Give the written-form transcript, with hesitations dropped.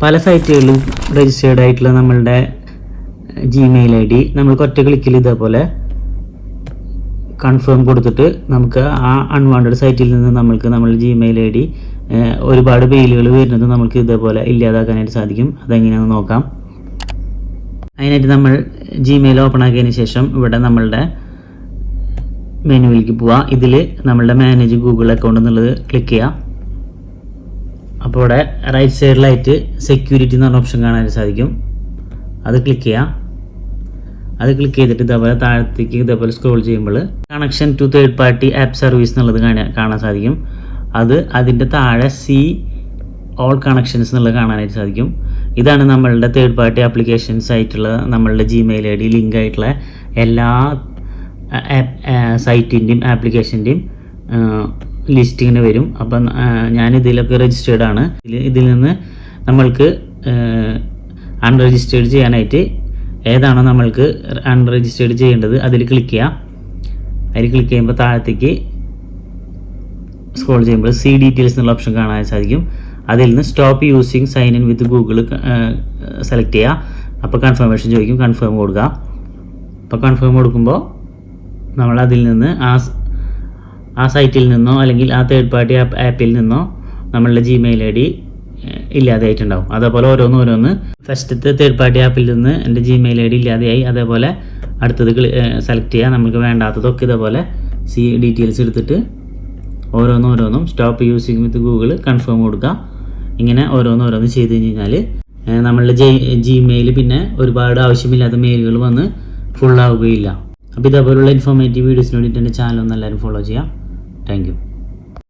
പല സൈറ്റുകളിലും രജിസ്റ്റേർഡ് ആയിട്ടുള്ള നമ്മളുടെ ജിമെയിൽ ഐ ഡി നമ്മൾക്ക് ഒറ്റ ക്ലിക്കിൽ ഇതേപോലെ കൺഫേം കൊടുത്തിട്ട് നമുക്ക് ആ അൺവാണ്ടഡ് സൈറ്റിൽ നിന്ന് നമ്മൾക്ക് നമ്മുടെ ജിമെയിൽ ഐ ഡി ഒരുപാട് മെയിലുകൾ വരുന്നത് നമുക്ക് ഇതേപോലെ ഇല്ലാതാക്കാനായിട്ട് സാധിക്കും. അതെങ്ങനെയാണെന്ന് നോക്കാം. അതിനായിട്ട് നമ്മൾ ജിമെയിൽ ഓപ്പൺ ആക്കിയതിന് ശേഷം ഇവിടെ നമ്മളുടെ മെനുവിലേക്ക് പോവുക. ഇതിൽ നമ്മളുടെ മാനേജ് ഗൂഗിൾ അക്കൗണ്ട് എന്നുള്ളത് ക്ലിക്ക് ചെയ്യുക. അപ്പോൾ ഇവിടെ റൈറ്റ് സൈഡിലായിട്ട് സെക്യൂരിറ്റി എന്ന് പറഞ്ഞ ഓപ്ഷൻ കാണാനായിട്ട് സാധിക്കും. അത് ക്ലിക്ക് ചെയ്യുക. അത് ക്ലിക്ക് ചെയ്തിട്ട് ഇതേപോലെ താഴത്തേക്ക് ഇതേപോലെ സ്ക്രോൾ ചെയ്യുമ്പോൾ connection to third party app service എന്നുള്ളത് കാണാൻ സാധിക്കും. അതിൻ്റെ താഴെ സി ഓൾ കണക്ഷൻസ് എന്നുള്ളത് കാണാനായിട്ട് സാധിക്കും. ഇതാണ് നമ്മളുടെ തേർഡ് പാർട്ടി ആപ്ലിക്കേഷൻസ് ആയിട്ടുള്ള നമ്മളുടെ ജിമെയിൽ ഐ ഡി ലിങ്ക് ആയിട്ടുള്ള എല്ലാ സൈറ്റിൻ്റെയും ആപ്ലിക്കേഷൻ്റെയും ലിസ്റ്റ് ഇങ്ങനെ വരും. അപ്പം ഞാൻ ഇതിലൊക്കെ രജിസ്റ്റേർഡ് ആണ്. ഇതിൽ നിന്ന് നമ്മൾക്ക് അൺരജിസ്റ്റേർഡ് ചെയ്യാനായിട്ട് ഏതാണോ നമ്മൾക്ക് അൺരജിസ്റ്റേർഡ് ചെയ്യേണ്ടത് അതിൽ ക്ലിക്ക് ചെയ്യാം. അതിൽ ക്ലിക്ക് ചെയ്യുമ്പോൾ താഴത്തേക്ക് സ്ക്രോൾ ചെയ്യുമ്പോൾ സി ഡീറ്റെയിൽസ് എന്നുള്ള ഓപ്ഷൻ കാണാൻ സാധിക്കും. അതിൽ നിന്ന് stop using sign in with Google select ചെയ്യുക. അപ്പോൾ കൺഫർമേഷൻ ചോദിക്കും, കൺഫേം കൊടുക്കുക. അപ്പോൾ കൺഫേം കൊടുക്കുമ്പോൾ നമ്മൾ അതിൽ നിന്ന് ആ സൈറ്റിൽ നിന്നോ അല്ലെങ്കിൽ ആ തേർഡ് പാർട്ടി ആപ്പിൽ നിന്നോ നമ്മളുടെ ജിമെയിൽ ഐ ഡി ഇല്ലാതെയായിട്ടുണ്ടാവും. അതേപോലെ ഓരോന്ന് ഫസ്റ്റത്തെ തേർഡ് പാർട്ടി ആപ്പിൽ നിന്ന് എൻ്റെ ജിമെയിൽ ഐ ഡി ഇല്ലാതെയായി. അതേപോലെ അടുത്തത് സെലക്ട് ചെയ്യുക. നമുക്ക് വേണ്ടാത്തതൊക്കെ ഇതേപോലെ സി ഡീറ്റെയിൽസ് എടുത്തിട്ട് ഓരോന്നും stop using with Google confirm കൊടുക്കുക. ഇങ്ങനെ ഓരോന്ന് ചെയ്ത് കഴിഞ്ഞാൽ നമ്മളുടെ ജിമെയിൽ പിന്നെ ഒരുപാട് ആവശ്യമില്ലാത്ത മെയിലുകൾ വന്ന് ഫുള്ളാവുകയില്ല. അപ്പോൾ ഇതേപോലുള്ള ഇൻഫോർമേറ്റീവ് വീഡിയോസിന് വേണ്ടിയിട്ട് എൻ്റെ ചാനൽ ഒന്ന് എല്ലാവരും ഫോളോ ചെയ്യാം. Thank you.